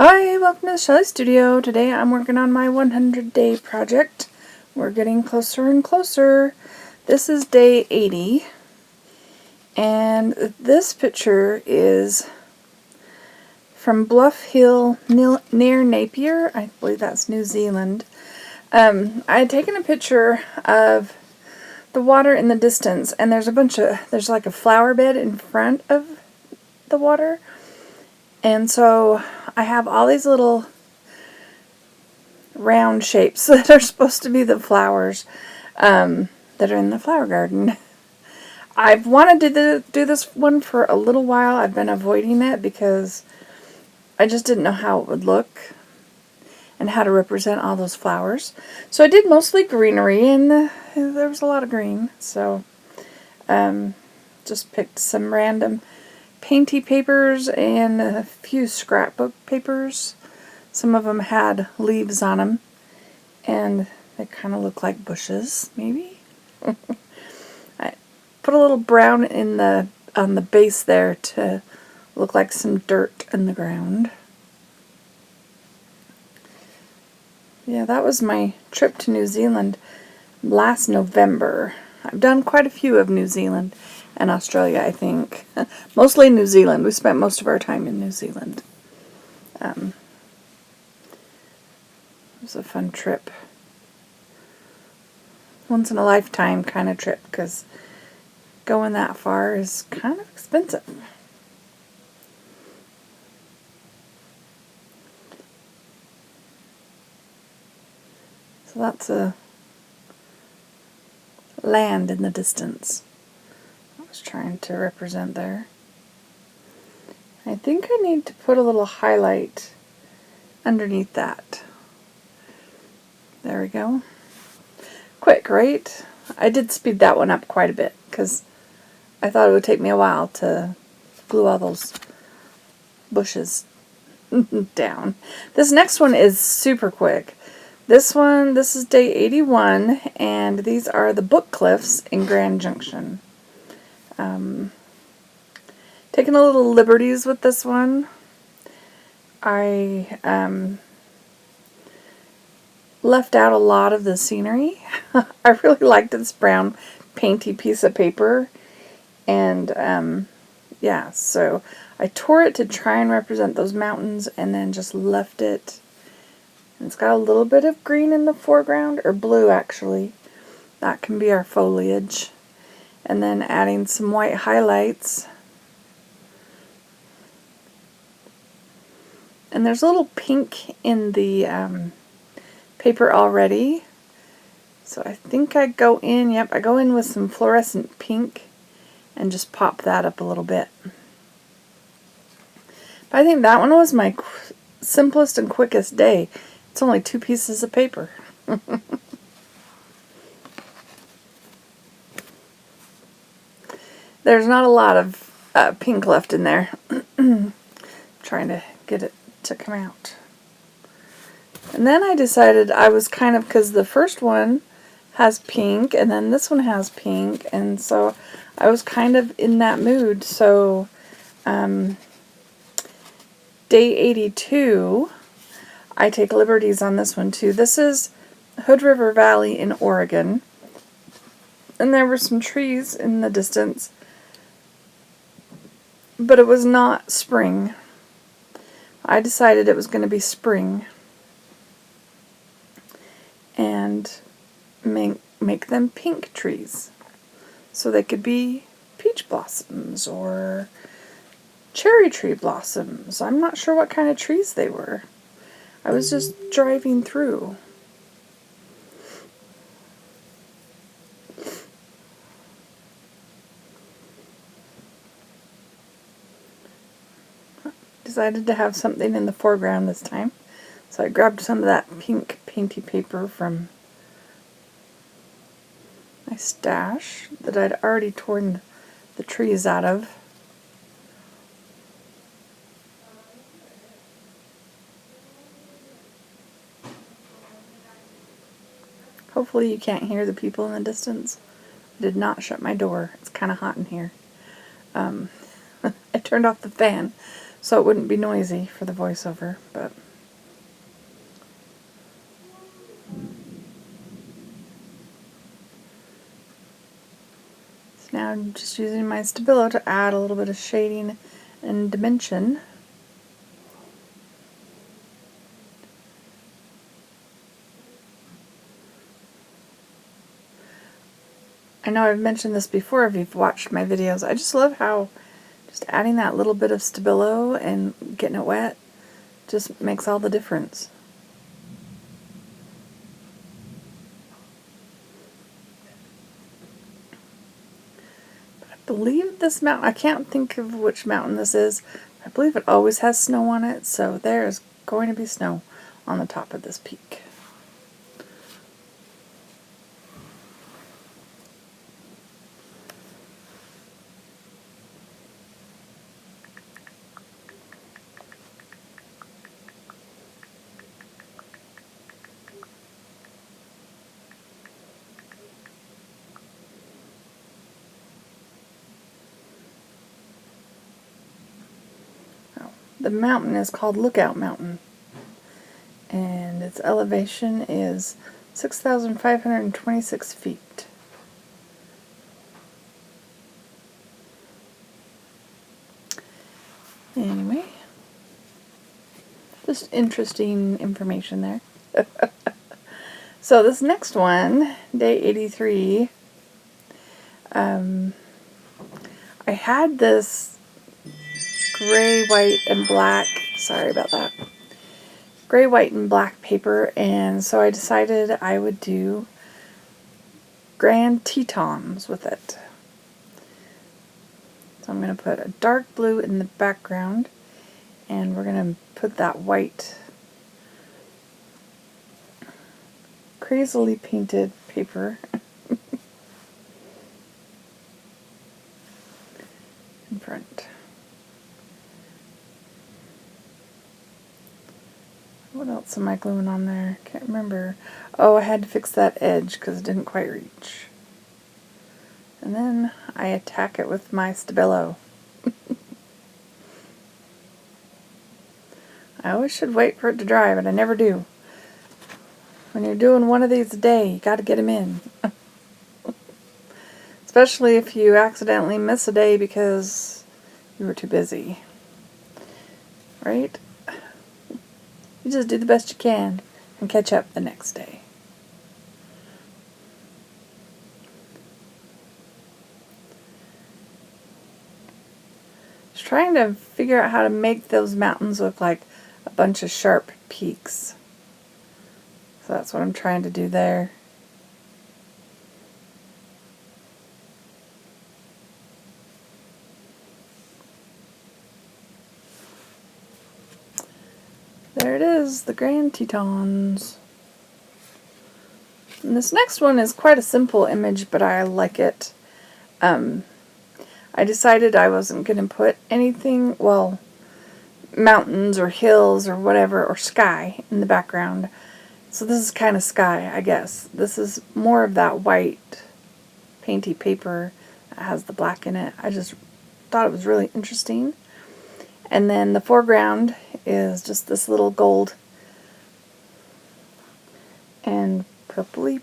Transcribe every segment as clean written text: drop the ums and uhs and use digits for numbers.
Hi, welcome to Shelly Studio. Today I'm working on my 100-day project. We're getting closer and closer. This is day 80, and this picture is from Bluff Hill near Napier. I believe that's New Zealand. I had taken a picture of the water in the distance, and there's like a flower bed in front of the water. And so I have all these little round shapes that are supposed to be the flowers that are in the flower garden. I've wanted to do this one for a little while. I've been avoiding it because I just didn't know how it would look and how to represent all those flowers. So I did mostly greenery, and there was a lot of green. So just picked some random painty papers and a few scrapbook papers. Some of them had leaves on them, and they kind of look like bushes, maybe. I put a little brown on the base there to look like some dirt in the ground. Yeah, that was my trip to New Zealand last November. I've done quite a few of New Zealand and Australia, I think. Mostly New Zealand. We spent most of our time in New Zealand. It was a fun trip. Once in a lifetime kind of trip, because going that far is kind of expensive. So that's a land in the distance I was trying to represent there. I think I need to put a little highlight underneath that. There we go. Quick, right? I did speed that one up quite a bit because I thought it would take me a while to glue all those bushes down. This next one is super quick. This is day 81, and these are the book cliffs in Grand Junction. Taking a little liberties with this one. I left out a lot of the scenery. I really liked this brown painty piece of paper, and yeah, so I tore it to try and represent those mountains, and then just left it. And it's got a little bit of green in the foreground, or blue actually. That can be our foliage. And then adding some white highlights. And there's a little pink in the paper already. So I think I go in with some fluorescent pink and just pop that up a little bit. But I think that one was my simplest and quickest day. It's only 2 pieces of paper. There's not a lot of pink left in there. Trying to get it to come out. And then I decided I was kind of, because the first one has pink, and then this one has pink, and so I was kind of in that mood. So day 82, I take liberties on this one too. This is Hood River Valley in Oregon, and there were some trees in the distance, but it was not spring. I decided it was going to be spring and make them pink trees so they could be peach blossoms or cherry tree blossoms. I'm not sure what kind of trees they were. I was just driving through. Decided to have something in the foreground this time. So I grabbed some of that pink painty paper from my stash that I'd already torn the trees out of. Hopefully you can't hear the people in the distance. I did not shut my door. It's kind of hot in here. I turned off the fan so it wouldn't be noisy for the voiceover, but so now I'm just using my Stabilo to add a little bit of shading and dimension. I know I've mentioned this before if you've watched my videos. I just love how just adding that little bit of Stabilo and getting it wet just makes all the difference. But I believe this mountain, I can't think of which mountain this is. I believe it always has snow on it, so there's going to be snow on the top of this peak. The mountain is called Lookout Mountain, and its elevation is 6,526 feet. Anyway, just interesting information there. So this next one, day 83, I had this gray, white, and black, sorry about that, gray, white, and black paper, and so I decided I would do Grand Tetons with it. So I'm going to put a dark blue in the background, and we're going to put that white, crazily painted paper in front. What else am I gluing on there? Can't remember. Oh, I had to fix that edge because it didn't quite reach. And then I attack it with my Stabilo. I always should wait for it to dry, but I never do. When you're doing one of these a day, you got to get them in. Especially if you accidentally miss a day because you were too busy. Right? You just do the best you can and catch up the next day. Just trying to figure out how to make those mountains look like a bunch of sharp peaks. So that's what I'm trying to do there. There it is, the Grand Tetons. And this next one is quite a simple image, but I like it. I decided I wasn't going to put anything, well, mountains or hills or whatever, or sky in the background. So this is kind of sky, I guess. This is more of that white painty paper that has the black in it. I just thought it was really interesting. And then the foreground is just this little gold and purpley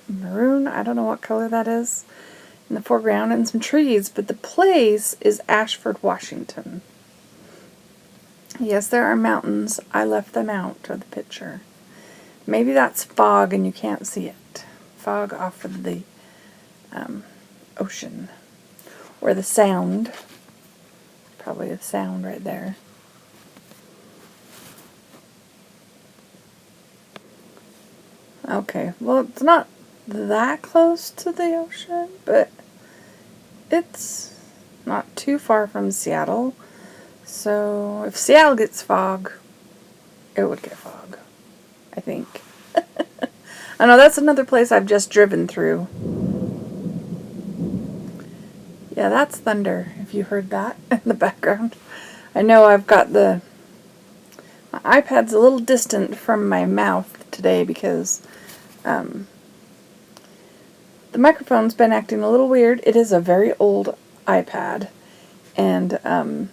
maroon. I don't know what color that is in the foreground, and some trees, but the place is Ashford, Washington. Yes, there are mountains. I left them out of the picture. Maybe that's fog and you can't see it. Fog off of the ocean. Or the sound. Probably the sound right there. Okay, well, it's not that close to the ocean, but it's not too far from Seattle. So if Seattle gets fog, it would get fog, I think. I know that's another place I've just driven through. Yeah, that's thunder, if you heard that in the background. I know I've got my iPad's a little distant from my mouth today because the microphone's been acting a little weird. It is a very old iPad, and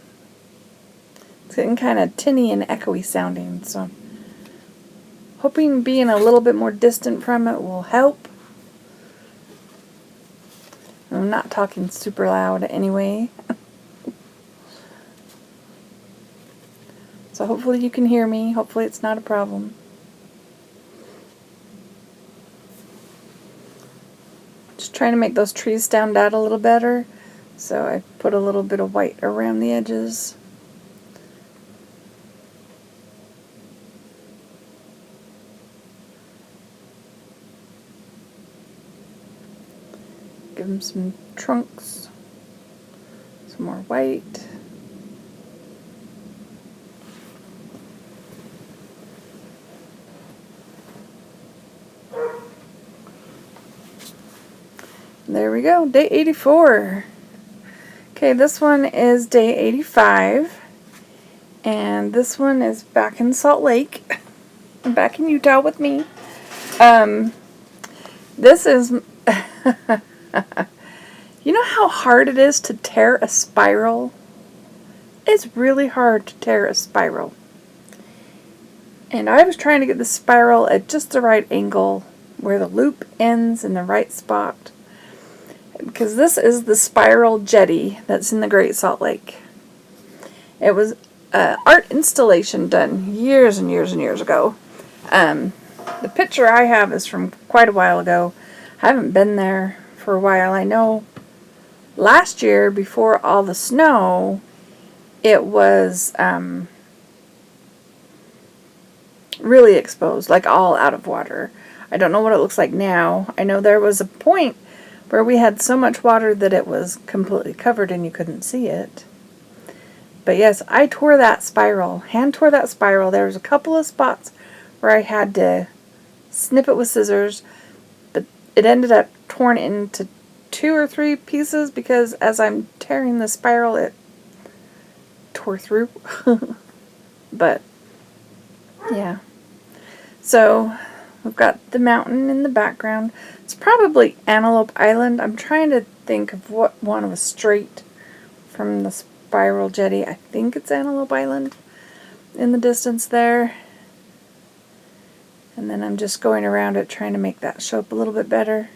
It's getting kind of tinny and echoey sounding, so hoping being a little bit more distant from it will help. I'm not talking super loud anyway. So hopefully you can hear me. Hopefully it's not a problem. Just trying to make those trees stand out a little better. So I put a little bit of white around the edges. Give them some trunks. Some more white. There we go, day 84. Okay, this one is day 85. And this one is back in Salt Lake. Back in Utah with me. This is... You know how hard it is to tear a spiral? It's really hard to tear a spiral. And I was trying to get the spiral at just the right angle where the loop ends in the right spot. Because this is the spiral jetty that's in the Great Salt Lake. It was an art installation done years and years and years ago. The picture I have is from quite a while ago. I haven't been there for a while. I know last year, before all the snow, it was really exposed, like all out of water. I don't know what it looks like now. I know there was a point where we had so much water that it was completely covered and you couldn't see it. But yes, I tore that spiral, hand tore that spiral. There was a couple of spots where I had to snip it with scissors, but it ended up torn into 2 or 3 pieces because as I'm tearing the spiral, it tore through. But yeah, so we've got the mountain in the background. It's probably Antelope Island. I'm trying to think of what one was straight from the spiral jetty. I think it's Antelope Island in the distance there. And then I'm just going around it trying to make that show up a little bit better.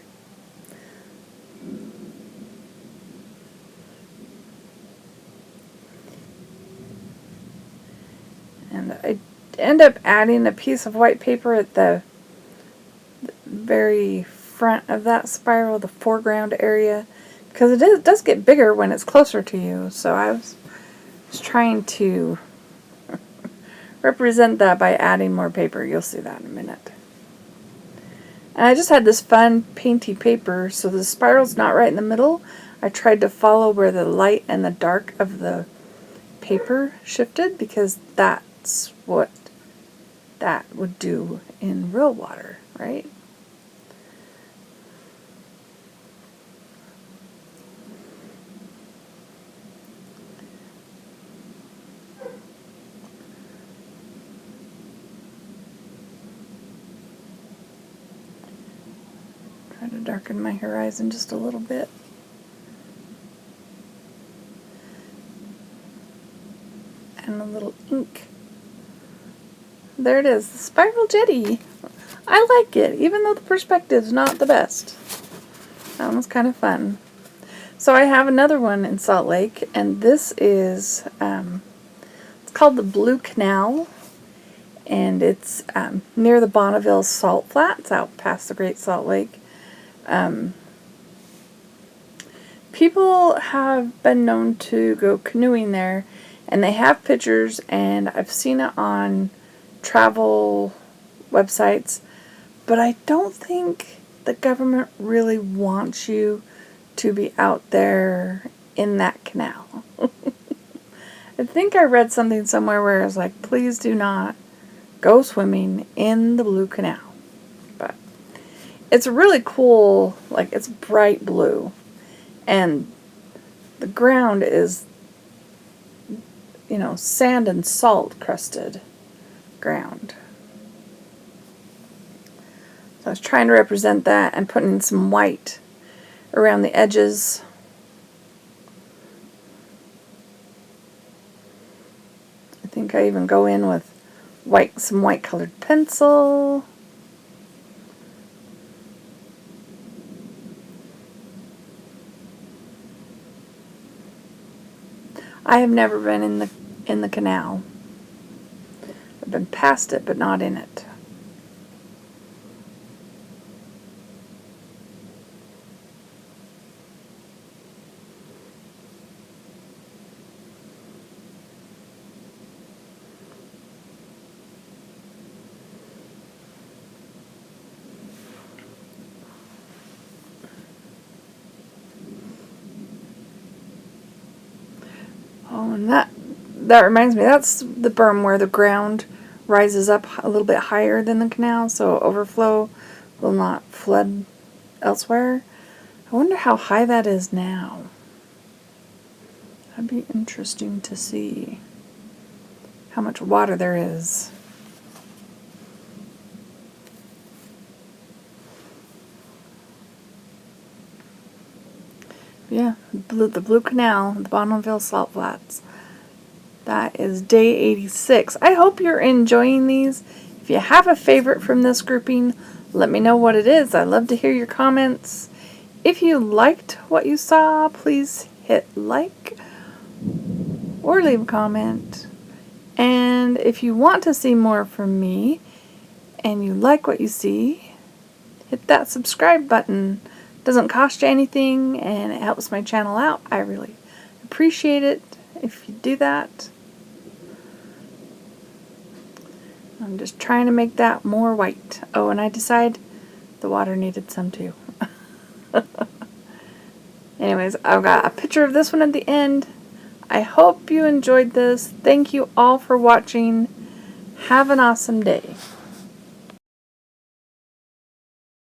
And I end up adding a piece of white paper at the very front of that spiral, the foreground area, because it does get bigger when it's closer to you. So I was trying to represent that by adding more paper. You'll see that in a minute. And I just had this fun painty paper, so the spiral's not right in the middle. I tried to follow where the light and the dark of the paper shifted, because that's what that would do in real water, right? Try to darken my horizon just a little bit. And a little ink. There it is, the spiral jetty. I like it, even though the perspective's not the best. That one was kind of fun. So I have another one in Salt Lake, and this is, it's called the Blue Canal, and it's near the Bonneville Salt Flats, out past the Great Salt Lake. People have been known to go canoeing there, and they have pictures, and I've seen it on travel websites, but I don't think the government really wants you to be out there in that canal. I think I read something somewhere where it was like, please do not go swimming in the Blue Canal. But it's really cool, like it's bright blue, and the ground is, you know, sand and salt crusted ground. So I was trying to represent that and putting some white around the edges. I think I even go in with some white colored pencil. I have never been in the canal. I've been past it, but not in it. Oh, and that reminds me, that's the berm where the ground rises up a little bit higher than the canal, so overflow will not flood elsewhere. I wonder how high that is now. That'd be interesting to see how much water there is. Yeah, the Blue Canal, the Bonneville Salt Flats. That is day 86. I hope you're enjoying these. If you have a favorite from this grouping, let me know what it is. I'd love to hear your comments. If you liked what you saw, please hit like or leave a comment. And if you want to see more from me and you like what you see, hit that subscribe button. It doesn't cost you anything and it helps my channel out. I really appreciate it if you do that. I'm just trying to make that more white. Oh, and I decided the water needed some too. Anyways, I've got a picture of this one at the end. I hope you enjoyed this. Thank you all for watching. Have an awesome day.